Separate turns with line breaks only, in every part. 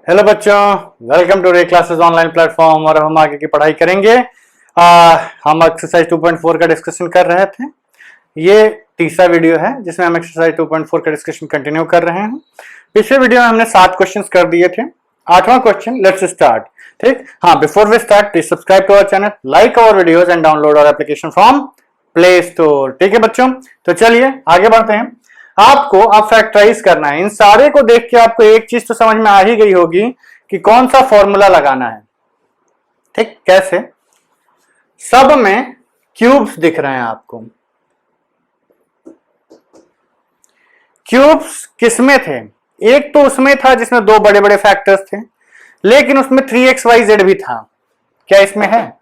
Hello बच्चों, welcome to रे classes online platform. और हम आगे की पढ़ाई करेंगे। हम एक्सरसाइज 2.4 का डिस्कशन कर रहे थे। ये तीसरा वीडियो है जिसमें हम एक्सरसाइज 2.4 का डिस्कशन कंटिन्यू कर रहे हैं। पिछले वीडियो में हमने 7 क्वेश्चंस कर दिए थे। 8वां क्वेश्चन, लेट्स स्टार्ट। ठीक, हाँ, before we start please subscribe to our channel, like our videos and download our application from play Store. ठीक है बच्चों, तो चलिए आगे बढ़ते हैं। आपको अब फैक्टराइज करना है। इन सारे को देख के आपको एक चीज तो समझ में आ ही गई होगी कि कौन सा फॉर्मूला लगाना है। ठीक, कैसे? सब में क्यूब्स दिख रहे हैं आपको। क्यूब्स किसमें थे? एक तो उसमें था जिसमें 2 बड़े बड़े फैक्टर्स थे, लेकिन उसमें 3xyz भी था। क्या इसमें है?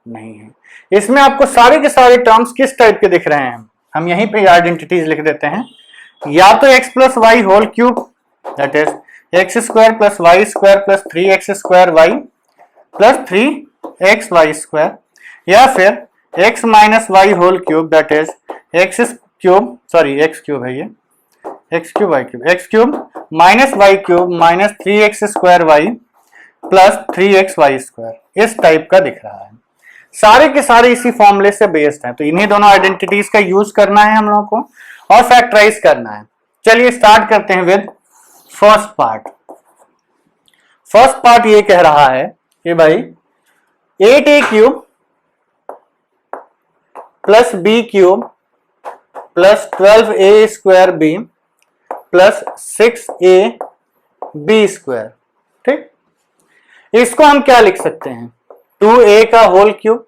नहीं है। इसमें आपको सारे के सारे टर्म्स किस टाइप के दिख रहे हैं? हम यहीं पे आइडेंटिटीज लिख देते हैं। या तो x plus Y whole cube, that is X square plus Y square plus 3x square Y plus 3xy square, या फिर x minus Y whole cube, that is X cube है ये, X cube Y cube, X cube minus Y cube minus 3x square Y plus 3xy square. इस type का दिख रहा है। सारे के सारे इसी फॉर्मूले से बेस्ड हैं, तो इन्हीं दोनों आइडेंटिटीज का यूज करना है हम लोगों को और फैक्टराइज करना है। चलिए स्टार्ट करते हैं with first part. First part ये कह रहा है कि भाई 8a cube plus b cube plus 12a square b plus 6ab square. ठीक, इसको हम क्या लिख सकते हैं? 2a का होल क्यूब,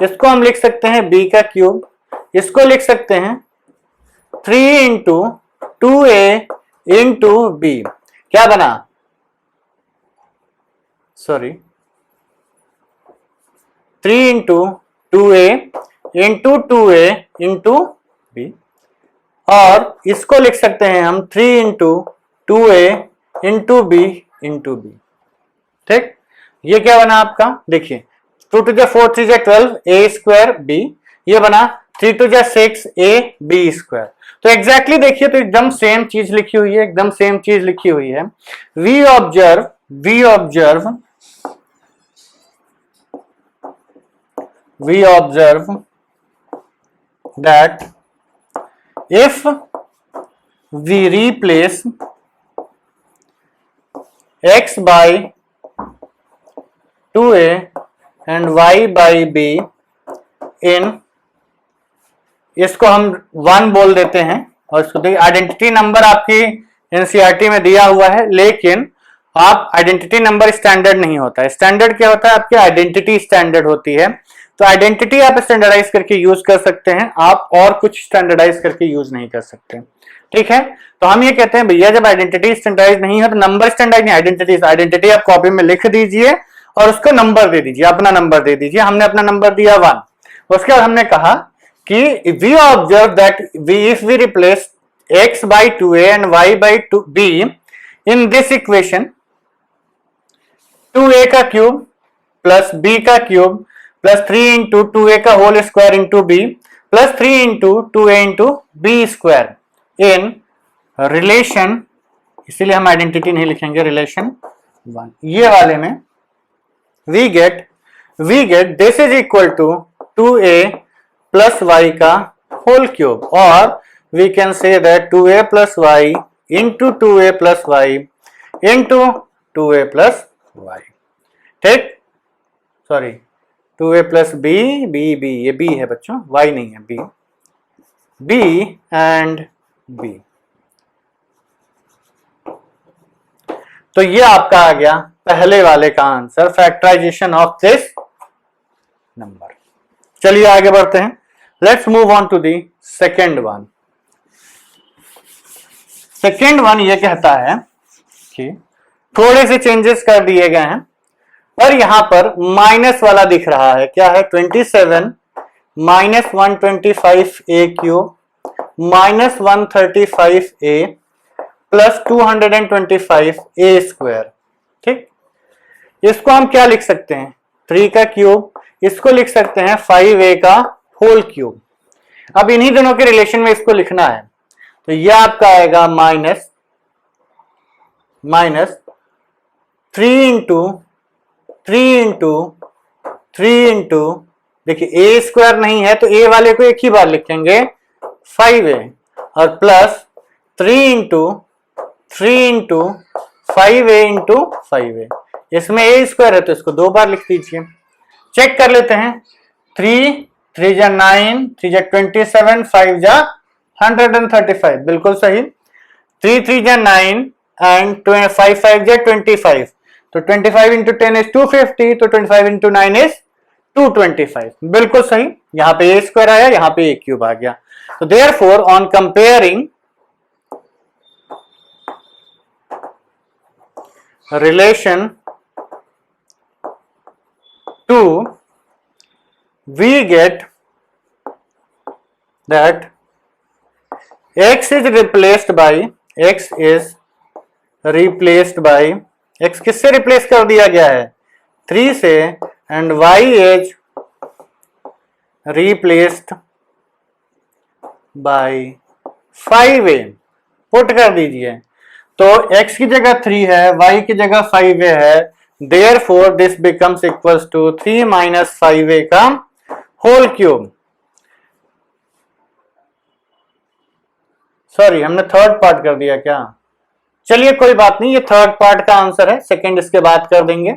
इसको हम लिख सकते हैं b का क्यूब, इसको लिख सकते हैं 3 इंटू 2a इंटू b। क्या बना? Sorry, 3 into 2a into 2a into b, और इसको लिख सकते हैं हम 3 into 2a into b into b। ठीक, ये क्या बना आपका? देखिए 2 टू 4 3 12 a स्क्वायर b, ये बना 3 टू 6 a b स्क्वायर। तो एग्जैक्टली देखिए, तो एकदम सेम चीज लिखी हुई है, एकदम सेम चीज लिखी हुई है। We observe that if we replace x by 2a and y by b in, इसको हम 1 बोल देते हैं, और इसको देखिए आइडेंटिटी नंबर आपकी एनसीईआरटी में दिया हुआ है, लेकिन आप आइडेंटिटी नंबर स्टैंडर्ड नहीं होता है। स्टैंडर्ड क्या होता है? आपकी आइडेंटिटी स्टैंडर्ड होती है। तो आइडेंटिटी आप स्टैंडर्डाइज करके यूज कर सकते हैं, आप और कुछ स्टैंडर्डाइज करके यूज नहीं कर सकते। ठीक है, तो हम ये कहते हैं भैया जब आइडेंटिटी स्टैंडर्डाइज नहीं है तो नंबर स्टैंडर्डाइज नहीं, आइडेंटिटी आप कॉपी में लिख दीजिए और उसको नंबर दे दीजिए, अपना नंबर दे दीजिए। हमने अपना नंबर दिया 1। उसके बाद हमने कहा कि we observe that if we replace x by 2a and y by 2b in this equation, 2a का क्यूब प्लस b का क्यूब प्लस 3 इंटू 2a का whole square into b plus 3 into 2a into b square in relation, इसीलिए हम identity नहीं लिखेंगे, relation 1। ये वाले में we get this is equal to 2a plus Y का होल क्यूब, और we can say that 2a plus Y into 2a plus Y into 2a plus Y. ठीक, सॉरी 2a प्लस b, ये b है बच्चों, y नहीं है, b and b। तो ये आपका आ गया पहले वाले का answer, factorization of this number. चलिए आगे बढ़ते हैं। Let's move on to the second one. Second one ये कहता है कि थोड़े से चेंजेस कर दिए गए हैं, और यहां पर माइनस वाला दिख रहा है। क्या है? 27 minus 125a cube minus 135a plus 225a square. ठीक, इसको हम क्या लिख सकते हैं? 3 का क्यूब, इसको लिख सकते हैं 5a का होल क्यूब। अब इन्हीं दोनों के रिलेशन में इसको लिखना है, तो यह आपका आएगा माइनस 3 इंटू देखिए ए स्क्वायर नहीं है तो ए वाले को एक ही बार लिखेंगे 5a और प्लस 3 इंटू 5a इसमें ए स्क्वायर है तो इसको 2 बार लिख दीजिए। चेक कर लेते हैं 3 3 जा 9 3 जा 27 5 जा 135 बिल्कुल सही। 3 3 जा 9 एंड 5 5 जा 25 तो 25 इंटू 10 इज 250 तो 25 इंटू 9 इज 225 बिल्कुल सही। यहां पे ए स्क्वायर आया यहां पे ए क्यूब आ गया। तो therefore on comparing relation 2 we get that x is replaced by x किससे रिप्लेस कर दिया गया है 3 से and y is replaced by 5a put कर दीजिए। तो x की जगह 3 है y की जगह 5a है therefore this becomes equals to 3 minus 5a का होल क्यूब। सॉरी हमने थर्ड पार्ट कर दिया क्या, चलिए कोई बात नहीं, ये थर्ड पार्ट का आंसर है, सेकंड इसके बाद कर देंगे।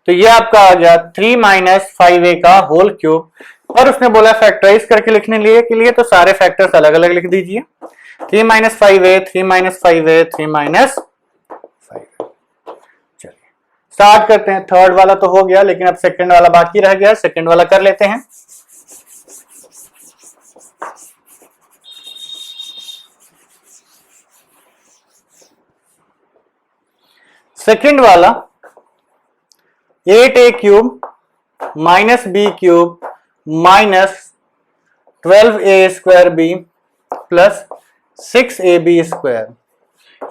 तो ये आपका आ गया 3 माइनस 5a का होल क्यूब। और उसने बोला फैक्टराइज करके लिखने के लिए तो सारे फैक्टर्स अलग अलग लिख दीजिए। 3 minus 5a 3 minus 5a 3 minus 5a। चलिए स्टार्ट करते हैं। थर्ड वाला तो हो गया लेकिन अब सेकंड वाला बाकी रह गया, सेकंड वाला कर लेते हैं। सेकंड वाला 8a cube minus b cube minus 12a square b plus 6ab square.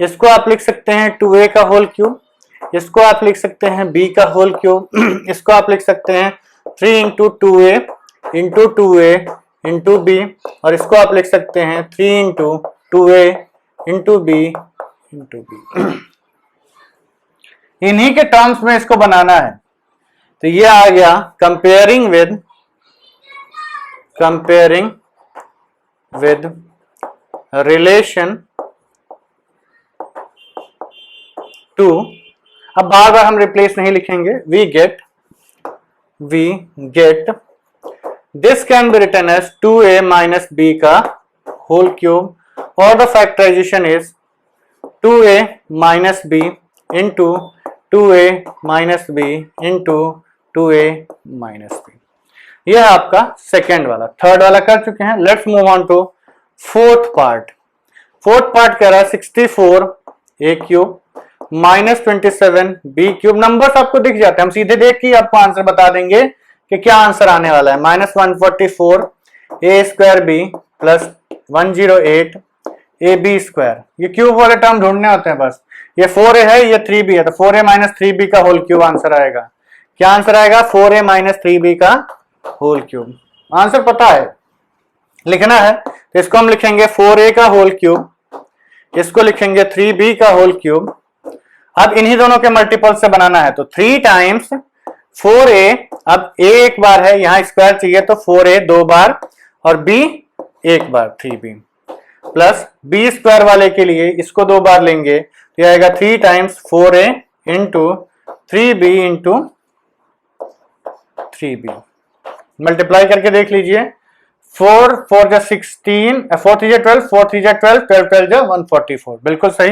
इसको आप लिख सकते हैं 2a का होल क्यूब, इसको आप लिख सकते हैं b का होल क्यूब, इसको आप लिख सकते हैं 3 into 2a into 2a into b और इसको आप लिख सकते हैं 3 into 2a into b into b। इन्हीं के टर्म्स में इसको बनाना है। तो ये आ गया कंपेयरिंग विद रिलेशन 2। अब बार बार हम रिप्लेस नहीं लिखेंगे। We get this can be written as 2a minus b का होल क्यूब और the factorization is 2a minus b into 2a minus b into 2a minus b। यह है आपका सेकेंड वाला। थर्ड वाला कर चुके हैं। Let's move on to fourth part. Fourth part कह रहा है 64a cube minus 27b cube. Numbers आपको दिख जाते हैं, हम सीधे देख के आपको आंसर बता देंगे कि क्या आंसर आने वाला है। Minus 144a square b plus 108 ab square. ये क्यूब वाले टर्म ढूंढने होते हैं बस। ये 4a है ये 3b है तो 4a माइनस 3b का होल क्यूब आंसर आएगा। क्या आंसर आएगा 4a माइनस 3b का होल क्यूब। आंसर पता है, लिखना है तो इसको हम लिखेंगे 4a का होल क्यूब, इसको लिखेंगे 3b का होल क्यूब। अब इन्हीं दोनों के मल्टीपल से बनाना है तो 3 टाइम्स 4a, अब a एक बार है यहां स्क्वायर चाहिए तो 4a 2 बार और b एक बार 3b प्लस b स्क्वायर वाले के लिए इसको 2 बार लेंगे तो यह आएगा 3 times 4a into 3b into 3b। Multiply करके देख लीजिए 4 4 जा 16 4 3 जा 12 4 3 जा 12 12 12 जा 144 बिल्कुल सही।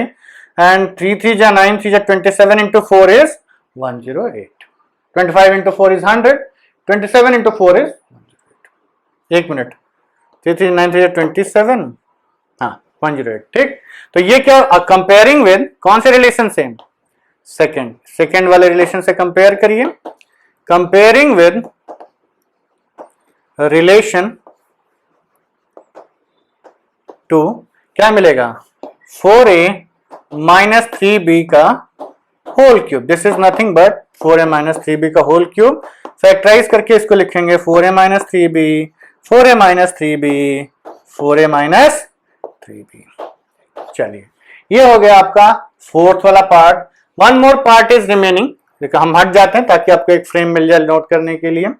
एंड 3 3 जा 9 3 जा 27 into 4 is 108। 25 into 4 is 100, 27 into 4 is 108। एक मिनट 3 3 9 3 जा 27 हाँ 108 ठीक। तो ये क्या कंपेयरिंग विद कौन से रिलेशन से, सेकेंड वाले रिलेशन से कंपेयर करिए। कंपेयरिंग विद रिलेशन 2 क्या मिलेगा 4a माइनस 3b का whole cube. This is nothing but 4a minus 3b का होल क्यूब। फैक्टराइज करके इसको लिखेंगे 4a minus 3b 4a minus 3b 4a minus 3b। चलिए ये हो गया आपका फोर्थ वाला part. One more part is remaining, देखो हम हट जाते हैं ताकि आपको एक फ्रेम मिल जाए नोट करने के लिए।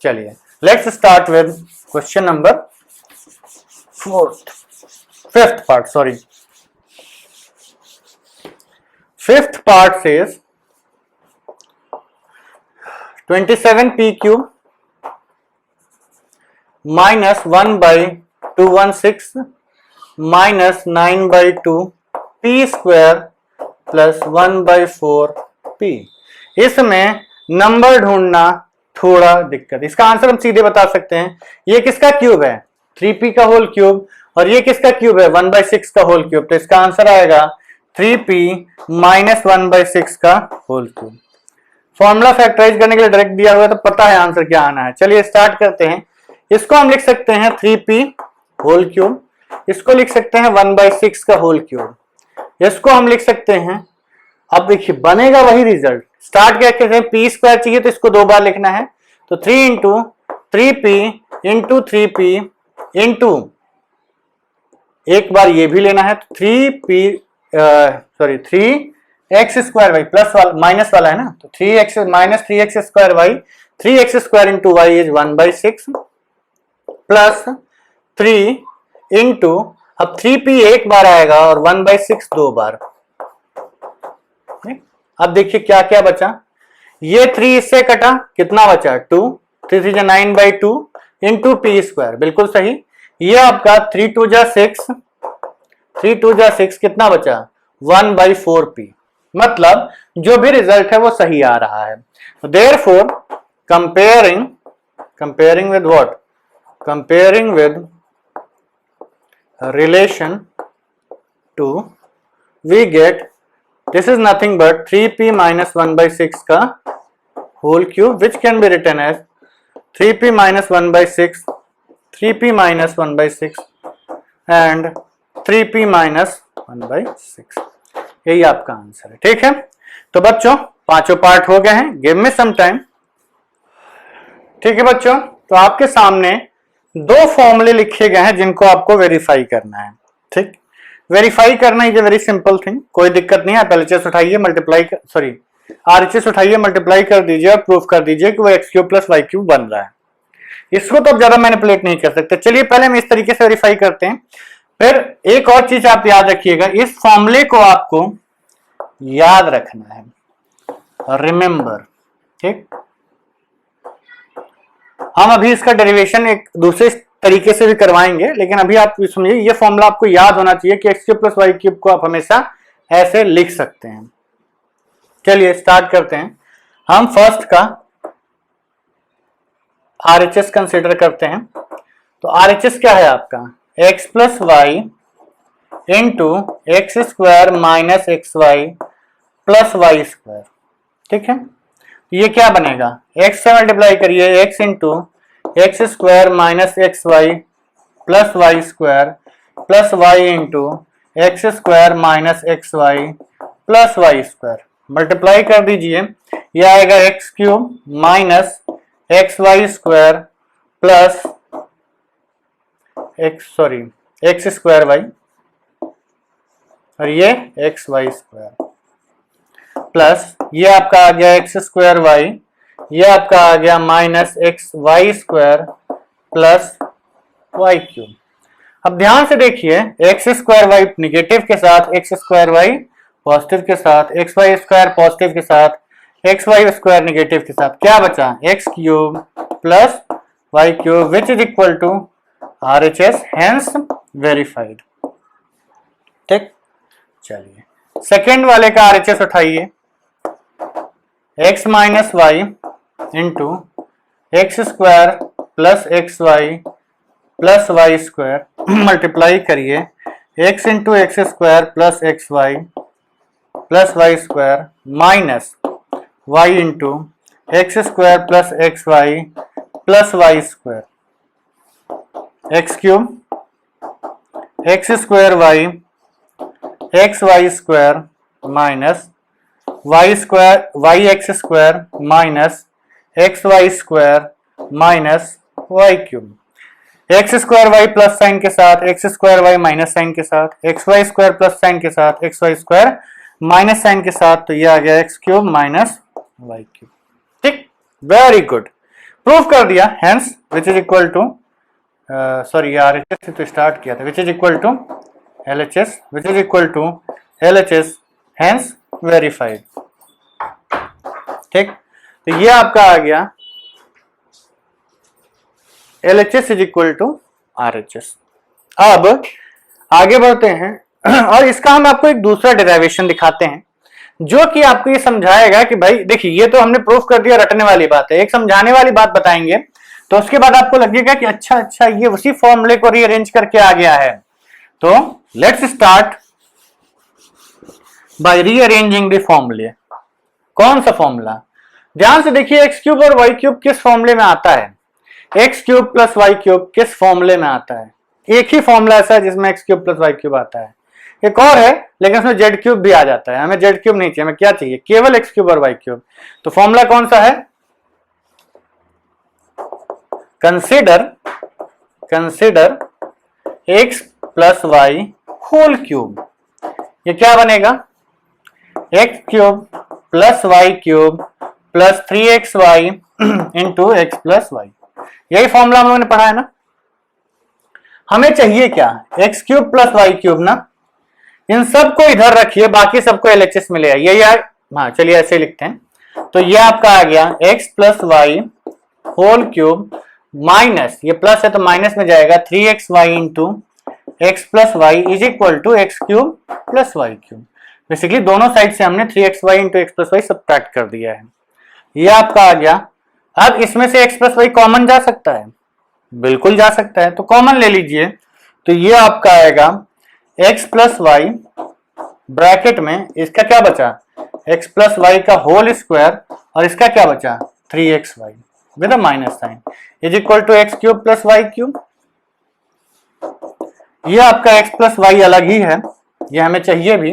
चलिए let's start with question number fifth part, sorry fifth part says 27p cube minus 1 by 216 minus 9 by 2 p square plus 1 by 4 p। इसमें नंबर ढूंढना थोड़ा दिक्कत, इसका आंसर हम सीधे बता सकते हैं। ये किसका क्यूब है? 3p का होल क्यूब, और ये किसका क्यूब है? 1/6 का होल क्यूब। तो इसका आंसर आएगा 3p माइनस 1/6 का होल क्यूब। फॉर्मूला फैक्टराइज करने के लिए डायरेक्ट दिया हुआ है तो पता है आंसर क्या आना है। चलिए स्टार्ट करते हैं। इसको हम लिख सकते हैं 3p होल क्यूब, इसको लिख सकते हैं 1/6 का होल क्यूब, इसको हम लिख सकते हैं। अब देखिए बनेगा वही रिजल्ट। स्टार्ट क्या कहते हैं? p स्क्वायर चाहिए तो इसको 2 बार लिखना है, तो 3 into 3p into 3p into एक बार ये भी लेना है, तो 3x स्क्वायर वाई प्लस वाला माइनस वाला है ना, तो 3x minus 3x square Y, 3x square into Y is 1/6 plus 3 into, अब 3p एक बार आएगा और 1/6 2 बार। अब देखिए क्या क्या बचा, ये 3 इससे कटा, कितना बचा? 2, 3 3 9/2 इंटू p स्क्वायर, बिल्कुल सही। ये आपका 3 2 6, 3 2 6 कितना बचा? 1/4p। मतलब जो भी रिजल्ट है वो सही आ रहा है। Therefore comparing with what? Comparing with relation to, we get this is nothing but 3p minus 1/6 का whole cube, which can be written as 3p minus 1/6, 3p minus 1/6 and 3p minus 1/6। यही आपका answer है। ठीक है, तो बच्चों पांचों part हो गए हैं। Give me some time. ठीक है बच्चों, तो आपके सामने 2 फॉर्मूले लिखे गए हैं जिनको आपको वेरीफाई करना है। ठीक, वेरीफाई करना is a very simple thing, कोई दिक्कत नहीं है। आप LHS उठाइए, RHS उठाइए, मल्टीप्लाई कर दीजिए और प्रूफ कर दीजिए कि वो x³ प्लस y³ बन रहा है। इसको तो आप ज्यादा मैनिपुलेट नहीं कर सकते। चलिए पहले हम इस तरीके से वेरीफाई करते हैं। फिर एक और चीज आप याद रखिएगा, इस फॉर्मूले को आपको याद रखना है, रिमेंबर। ठीक, हम अभी इसका डेरिवेशन एक दूसरे तरीके से भी करवाएंगे, लेकिन अभी आप समझिए ये फॉर्मूला आपको याद होना चाहिए कि x³ प्लस y³ को आप हमेशा ऐसे लिख सकते हैं। चलिए स्टार्ट करते हैं। हम फर्स्ट का RHS कंसिडर करते हैं। तो RHS क्या है आपका? x plus Y into x square minus XY plus Y square. ठीक है, ये क्या बनेगा? x से मल्टीप्लाई करिए, x into x square minus XY plus Y square plus Y into x square minus XY plus Y square. Multiply कर दीजिए, ये आएगा x³ minus XY square plus x square y, और ये XY स्क्वायर प्लस ये आपका आ गया एक्स स्क्वायर वाई, ये आपका आ गया minus XY square plus y³। अब ध्यान से देखिए, एक्स स्क्वायर वाई निगेटिव के साथ एक्स स्क्वायर वाई पॉजिटिव के साथ, XY स्क्वायर पॉजिटिव के साथ, XY स्क्वायर निगेटिव के साथ, क्या बचा? x³ plus y³ which is equal to RHS, hence verified. ठीक, चलिए सेकेंड वाले का RHS उठाइए, x minus Y into x square plus XY plus Y square multiply करिए, x into x square plus XY plus Y square minus y into x square plus XY plus Y square, x³ x square y XY square minus YX square minus XY square minus y³। X square Y plus sign के साथ, x square y minus sign के साथ, XY square plus sign के साथ, XY square minus sign के साथ, तो ये आ गया x cube minus Y cube. ठीक, वेरी गुड, प्रूफ कर दिया। Hence which is equal to, sorry RHS से तो स्टार्ट किया था, which is equal to LHS, which is equal to LHS, hence verified. ठीक, तो ये आपका आ गया LHS is equal to RHS. अब आगे बढ़ते हैं और इसका हम आपको एक दूसरा डेरिवेशन दिखाते हैं जो कि आपको ये समझाएगा कि भाई देखिए ये तो हमने प्रूफ कर दिया, रटने वाली बात है, एक समझाने वाली बात बताएंगे तो उसके बाद आपको लगेगा कि अच्छा ये उसी फॉर्मूले को रीअरेंज करके आ गया है। तो let's start by rearranging the formulae. कौन सा फॉर्मूला? ध्यान से देखिए, एक्स क्यूब और वाई क्यूब किस फॉर्मूले में आता है? X cube plus y cube किस फॉर्मूले में आता है? एक ही फॉर्मूला ऐसा है जिसमें x cube plus y cube आता है। एक और है लेकिन उसमें जेड क्यूब भी आ जाता है। हमें जेड क्यूब नहीं चाहिए, हमें क्या चाहिए? केवल एक्स क्यूब और वाई क्यूब। तो फॉर्मूला कौन सा है? Consider x plus Y whole cube. ये क्या बनेगा? X cube plus y cube plus 3xy into x plus y. यही फॉर्मूला हम लोगों ने पढ़ा है ना। हमें चाहिए क्या? X cube plus y cube ना। इन सबको इधर रखिए, बाकी सबको एलएचएस में ले आइए। ये हाँ चलिए ऐसे लिखते हैं। तो ये आपका आ गया x plus Y whole cube minus, ये प्लस है तो माइनस में जाएगा, 3xy into x plus y is equal to x cube plus y cube. Basically दोनों साइड से हमने 3xy into x plus y subtract कर दिया है। ये आपका आ गया। अब इसमें से एक्स प्लस वाई कॉमन जा सकता है? बिल्कुल जा सकता है, तो कॉमन ले लीजिए। तो ये आपका आएगा एक्स प्लस वाई ब्रैकेट में, इसका क्या बचा? एक्स प्लस वाई का होल स्क्वायर, और इसका क्या बचा? 3xy with a minus sign is equal to x cube plus y cube. ये आपका एक्स प्लस वाई अलग ही है, ये हमें चाहिए भी।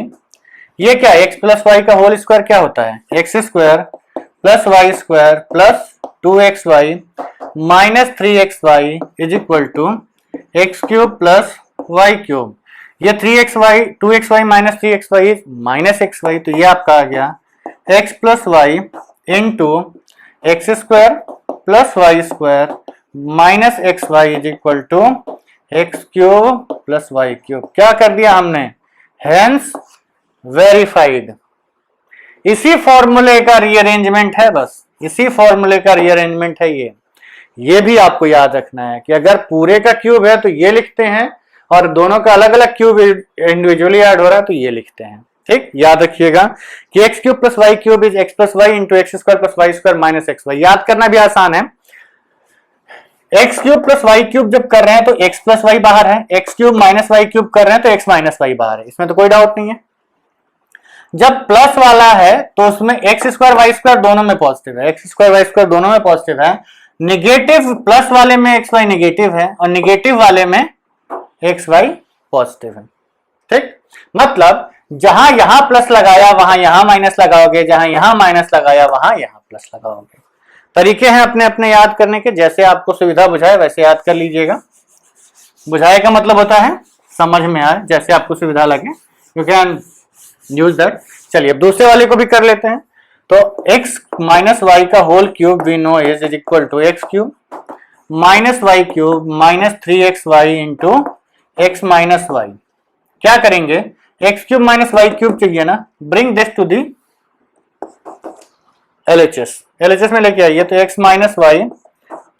ये क्या? एक्स प्लस वाई का होल स्क्वायर क्या होता है? X square plus Y square plus 2xy minus 3xy is equal to x cube plus y cube. ये 3xy 2xy minus 3xy is minus xy। तो ये आपका आ गया x plus Y into x square plus Y square minus xy is equal to x cube plus y cube. क्या कर दिया हमने? Hence verified. इसी फॉर्मूले का रीअरेंजमेंट है, बस इसी फॉर्मूले का रीअरेंजमेंट है ये भी आपको याद रखना है कि अगर पूरे का क्यूब है तो ये लिखते हैं, और दोनों का अलग अलग क्यूब इंडिविजुअली ऐड हो रहा है तो ये लिखते हैं। ठीक, याद रखिएगा कि x cube plus y cube is x plus Y into x square plus Y square minus x y. याद करना भी आसान है। X cube plus y cube जब कर रहे हैं तो एक्स प्लस वाई बाहर है, x cube minus Y cube कर रहे हैं तो एक्स माइनस वाई बाहर है, इसमें तो कोई डाउट नहीं है। जब प्लस वाला है तो उसमें एक्स स्क्वायर वाई स्क्वायर दोनों में पॉजिटिव है, एक्स स्क्वायर वाई स्क्वायर दोनों में पॉजिटिव है। निगेटिव प्लस वाले में एक्स वाई निगेटिव है और निगेटिव वाले में एक्स वाई पॉजिटिव है। ठीक, मतलब जहां यहां प्लस लगाया वहां यहां माइनस लगाओगे, जहां यहां माइनस लगाया वहां यहां प्लस लगाओगे। तरीके हैं अपने अपने याद करने के, जैसे आपको सुविधा बुझाए वैसे याद कर लीजिएगा। बुझाए का मतलब होता है समझ में आए, जैसे आपको सुविधा लगे, यू कैन यूज दैट। चलिए अब दूसरे वाले को भी कर लेते हैं। तो x माइनस वाई का whole cube we know is equal to x cube minus Y cube minus 3xy into x minus y. क्या करेंगे? X cube minus Y cube चाहिए ना, bring this to the LHS. LHS में लेके आइए। तो x minus Y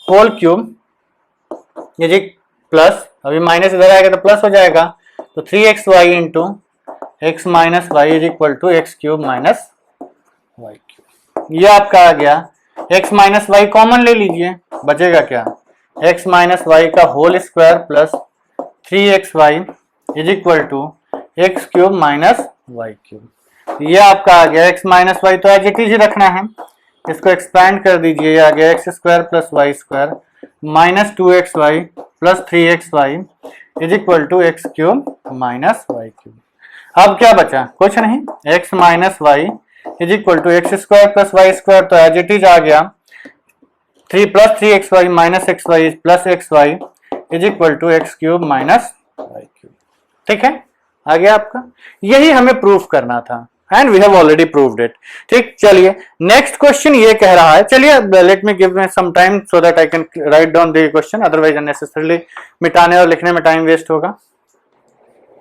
whole cube ये plus, अभी माइनस इधर आएगा तो प्लस हो जाएगा, तो 3xy into x minus y is equal to x cube minus Y cube. ये आपका आ गया। एक्स माइनस वाई कॉमन ले लीजिए, बचेगा क्या? एक्स माइनस वाई का whole square plus 3xy is equal to x cube minus Y cube. ये आपका आ गया एक्स माइनस वाई, तो एज इट इज ही रखना है, इसको एक्सपैंड कर दीजिए। ये आ गया x square plus Y square minus 2xy plus 3xy is equal to x cube minus Y cube. अब क्या बचा? कुछ नहीं, x minus y is equal to x square plus Y square, तो एज इट इज आ गया 3 plus 3xy minus xy plus xy is equal to x cube minus Y cube. ठीक है, आ गया आपका। यही हमें प्रूफ करना था। And we have already proved it. ठीक, चलिए नेक्स्ट क्वेश्चन ये कह रहा है, चलिए let me give me some time so that I can write down the question, otherwise unnecessarily मिटाने और लिखने में टाइम वेस्ट होगा।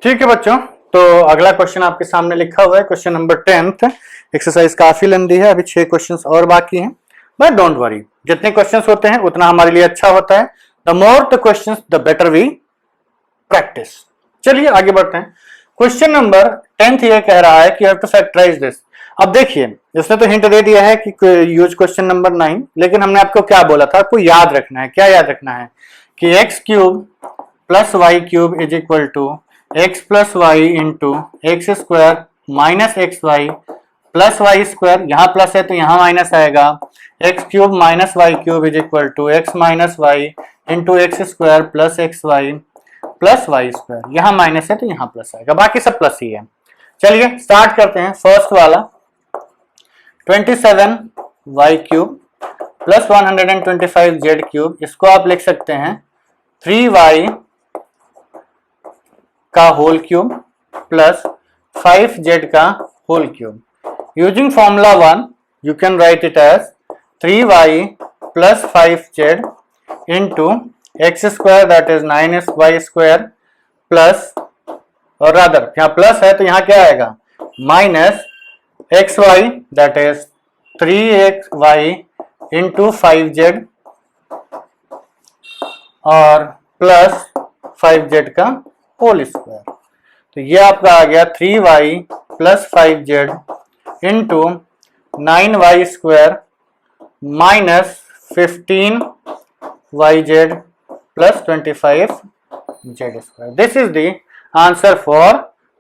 ठीक है बच्चों, तो अगला क्वेश्चन आपके सामने लिखा हुआ है, क्वेश्चन नंबर 10th। एक्सरसाइज काफी लंबी है, अभी 6 क्वेश्चंस और बाकी हैं, बट डोंट वरी, जितने क्वेश्चंस होते हैं उतना हमारे लिए अच्छा होता है। The more the questions the better we practice. चलिए आगे बढ़ते हैं। क्वेश्चन नंबर 10th ये कह रहा है कि you have to factorise this. अब देखिए, इसने तो हिंट दे दिया है कि यूज क्वेश्चन नंबर 9, लेकिन हमने आपको क्या बोला था, आपको याद रखना है। क्या याद रखना है कि x cube plus y cube is equal to x plus Y into x square minus x y plus Y square, यहां प्लस है तो यहां माइनस आएगा, x cube minus Y cube is equal to x minus Y into x square plus x y plus Y square, यहां minus है तो यहां plus आएगा, बाकी सब प्लस ही है। चलिए स्टार्ट करते हैं। फर्स्ट वाला 27 y cube plus 125 z cube, इसको आप लिख सकते हैं 3y का होल क्यूब प्लस 5z का whole cube. Using formula 1 you can write it as 3y plus 5z into x square that is 9y square plus, और rather यहाँ plus है तो यहाँ क्या आएगा, minus x y that is 3xy into 5z और plus 5z का whole square. तो ये आपका आ गया 3y plus 5z into 9y square minus 15yz plus 25z square. This is the answer for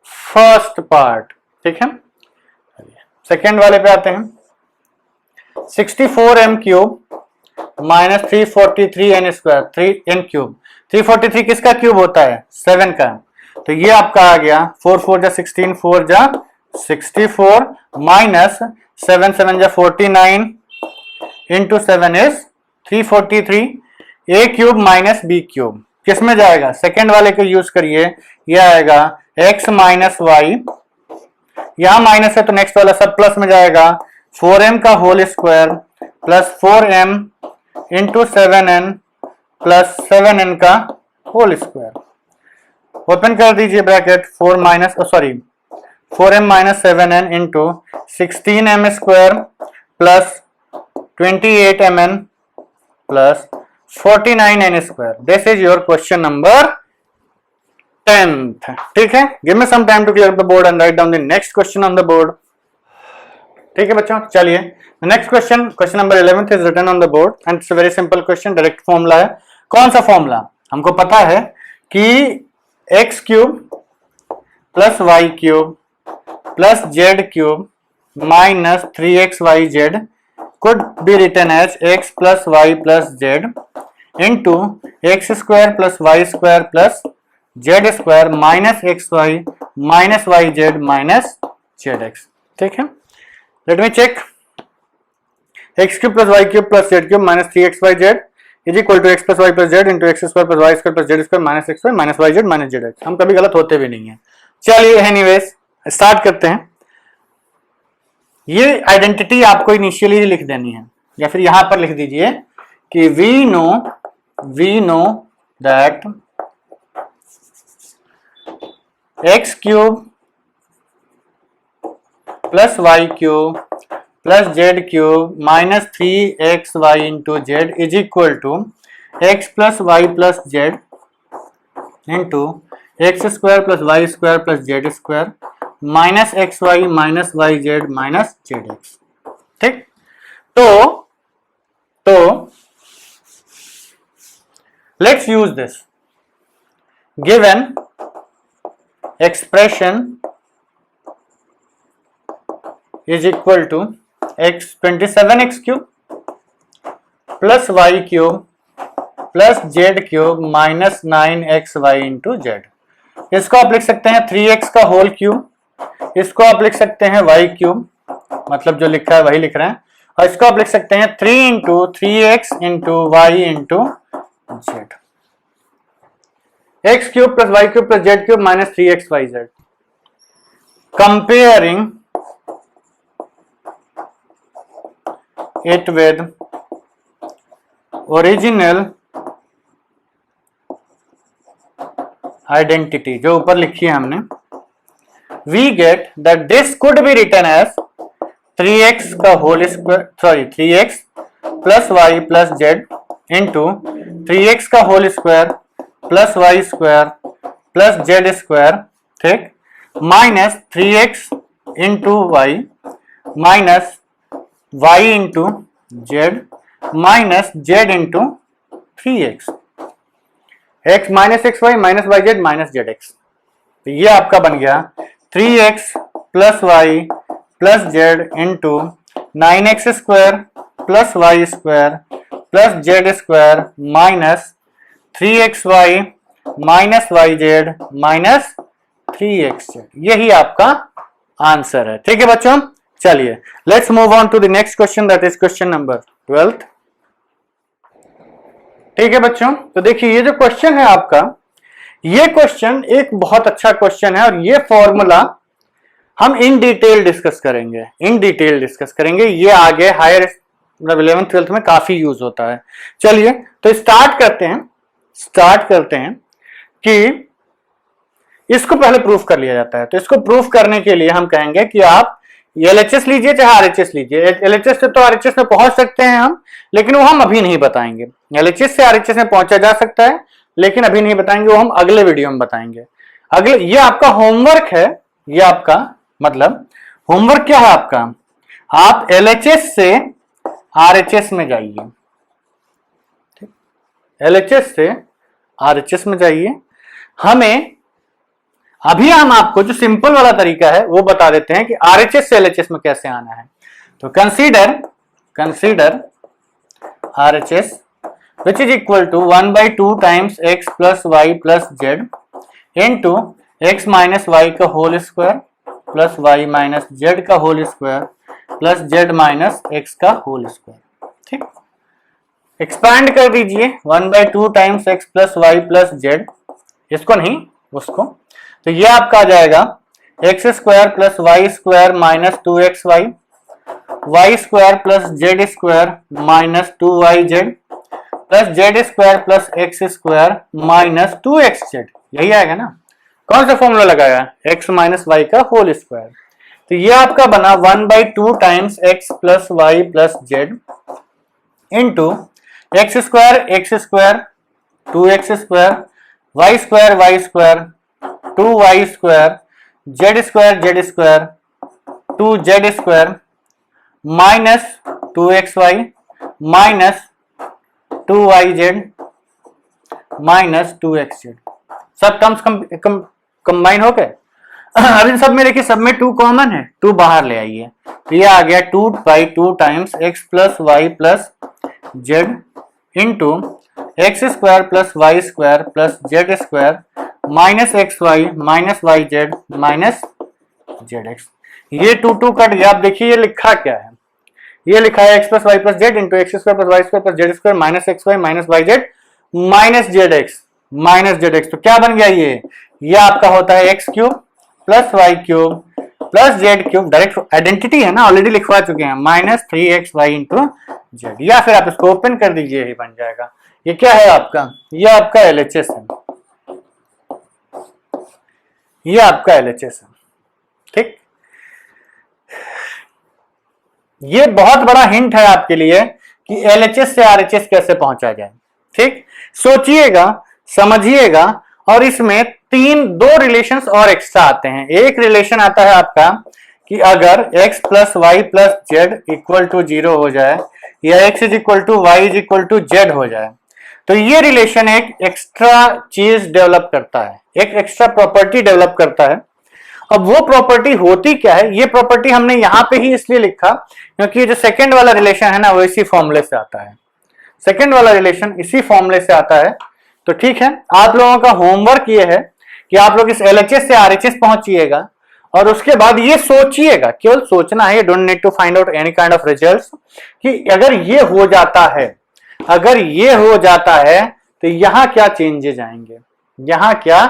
first part. ठीक है, सेकेंड वाले पे आते हैं। 64m cube minus 343n square, 3n cube, 343 किसका क्यूब होता है, 7 का, तो ये आपका आ गया 4 4 जा 16, 4 जा 64 माइनस 7 7 जा 49 into 7 is 343, a cube minus b cube किस में जाएगा, सेकेंड वाले को यूज करिए, ये आएगा x माइनस वाई, यहां माइनस है तो नेक्स्ट वाला सब प्लस में जाएगा, 4m का whole square plus 4m into 7n plus 7n का होल स्क्वायर। ओपन कर दीजिए bracket, 4m minus 7n into 16m square plus 28mn plus 49n square. This is your question number 10th। ठीक है, give me some time to clear the board and write down the next question on the board. ठीक है बच्चों, चलिए next question, question number 11th is written on the board and it's a very simple question, direct formula है। कौन सा formula, हमको पता है कि x cube plus y cube plus z cube minus 3xyz could be written as x plus y plus z into x square plus y square plus z square minus xy minus yz minus zx। ठीक है, let me check, x cube plus y cube plus z cube minus 3xyz is equal to x plus Y plus Z into x square plus Y square plus Z square minus x Y minus yz minus zx। हम कभी गलत होते भी नहीं है। चलिए anyways start करते हैं। ये आइडेंटिटी आपको इनिशियली लिख देनी है, या फिर यहां पर लिख दीजिए कि we know that x cube plus y cube plus z cube minus 3xy into z is equal to x plus Y plus Z into x square plus Y square plus Z square minus x Y minus Y Z minus Z x. ठीक, तो let's use this given expression is equal to x 27x cube plus y cube plus z cube minus 9xy into z. इसको आप लिख सकते हैं 3x का whole cube, इसको आप लिख सकते हैं y क्यूब, मतलब जो लिखा है वही लिख रहे हैं, और इसको आप लिख सकते हैं 3 into 3x into y into z. X cube plus y cube plus z cube minus 3xyz। Comparing it with original identity, जो ऊपर लिखी है हमने, we get that this could be written as 3x का whole square, sorry 3x plus Y plus Z into 3x का whole square plus Y square plus Z square, ठीक, minus 3x into Y minus Y into Z minus Z into 3x, x minus x Y minus Y Z minus Z x. तो ये आपका बन गया 3x plus Y plus Z into 9x square plus Y square plus Z square minus 3xy minus Y Z minus 3x z. यही आपका answer है। ठीक है बच्चों, चलिए let's move on to the next question, that is question number 12। ठीक है बच्चों, तो देखिए ये जो क्वेश्चन है आपका, ये क्वेश्चन एक बहुत अच्छा क्वेश्चन है और ये फॉर्मूला हम इन डिटेल डिस्कस करेंगे, इन डिटेल डिस्कस करेंगे। ये आगे हायर मतलब 11th 12th में काफी यूज होता है। चलिए तो स्टार्ट करते हैं कि इसको पहले प्रूफ कर लिया जाता है। तो इसको प्रूफ करने के लिए हम कहेंगे कि आप LHS लीजिए चाहे RHS लीजिए। LHS से तो RHS में पहुंच सकते हैं हम, लेकिन वो हम अभी नहीं बताएंगे। LHS से RHS में पहुंचा जा सकता है लेकिन अभी नहीं बताएंगे, वो हम अगले वीडियो में बताएंगे। अगले, ये आपका होमवर्क है, ये आपका मतलब होमवर्क क्या है आपका, आप LHS से RHS में जाइए, LHS से RHS में जाइए। हमें अभी हम आपको जो सिंपल वाला तरीका है वो बता देते हैं कि RHS से LHS में कैसे आना है। तो consider RHS which is equal to 1/2 times x plus y plus z into x minus y का whole square plus y minus z का whole square plus z minus x का होल स्क्वायर। ठीक, expand कर दीजिए 1/2 times x plus y plus z, इसको नहीं उसको। तो ये आपका आ जाएगा x square plus Y square minus 2xy, y square plus Z square minus 2yz plus Z square plus x square minus 2xz। यही आएगा ना, कौन सा फॉर्मूला लगाया, x माइनस वाई का होल स्क्वायर। तो ये आपका बना 1/2 times x plus Y plus Z into x square 2x square y square 2y square z square 2z square minus 2xy minus 2yz minus 2xz। सब terms combine हो गए। अब इन सब में देखिए, सब में 2 कॉमन है, 2 बाहर ले आइए। तो ये आ गया 2/2 times x plus Y plus Z into x square plus Y square plus Z square minus x Y minus Y Z minus Z x. ये 2 कट गया। आप देखिए ये लिखा क्या है, ये लिखा है x plus Y plus Z into x square plus Y square plus Z square minus x Y minus Y Z minus Z x. तो क्या बन गया ये आपका होता है x cube plus y cube plus z cube, direct identity है ना, ऑलरेडी लिखवा चुके हैं, माइनस 3xy इंटू जेड। या फिर आप इसको ओपन कर दीजिए, यही बन जाएगा। ये क्या है आपका, ये आपका LHS है, ये आपका LHS है। ठीक, ये बहुत बड़ा हिंट है आपके लिए कि LHS से RHS कैसे पहुंचा जाए। ठीक, सोचिएगा, समझिएगा। और इसमें 2 रिलेशंस और एक्स्ट्रा आते हैं। एक रिलेशन आता है आपका कि अगर x plus Y plus z equal to 0 हो जाए या x is equal to y is equal to z हो जाए, तो ये रिलेशन एक एक्स्ट्रा चीज डेवलप करता है, एक एक्स्ट्रा प्रॉपर्टी डेवलप करता है। अब वो प्रॉपर्टी होती क्या है, ये प्रॉपर्टी हमने यहां पे ही इसलिए लिखा क्योंकि जो सेकंड वाला रिलेशन है ना, वो इसी फॉर्मूले से आता है। सेकंड वाला रिलेशन इसी फॉर्मूले से आता है। तो ठीक है, आप लोगों का होमवर्क ये है कि आप लोग इस LHS से RHS पहुंचिएगा और उसके बाद ये सोचिएगा, केवल सोचना है, don't need to find out any kind of results, कि अगर ये हो जाता है, अगर ये हो जाता है तो यहां क्या चेंजेस आएंगे, यहां क्या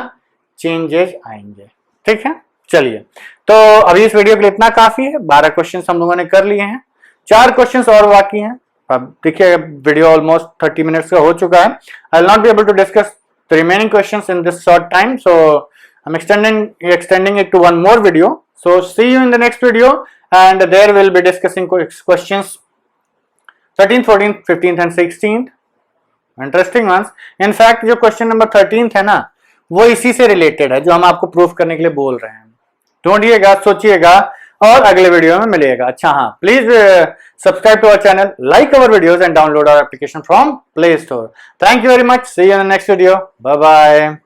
चेंजेस आएंगे। ठीक है, चलिए तो अभी इस वीडियो के लिए इतना काफी है। 12 क्वेश्चन हम लोगों ने कर लिए हैं। 4 क्वेश्चंस और बाकी हैं। अब देखिए वीडियो ऑलमोस्ट 30 मिनट्स का हो चुका है। I will not be able to discuss the remaining questions in this short time, so I am extending it to one more video. So see you in the next video, and there we'll be discussing questions 13th, 14th, 15th and 16th. Interesting ones. In fact जो question number 13th है ना, वो इसी से related है जो हम आपको प्रूफ करने के लिए बोल रहे हैं। ढूंढिएगा, सोचिएगा और अगले वीडियो में मिलिएगा। अच्छा हाँ, please subscribe to our channel, like our videos and download our application from play store. Thank you very much, see you in the next video, bye bye.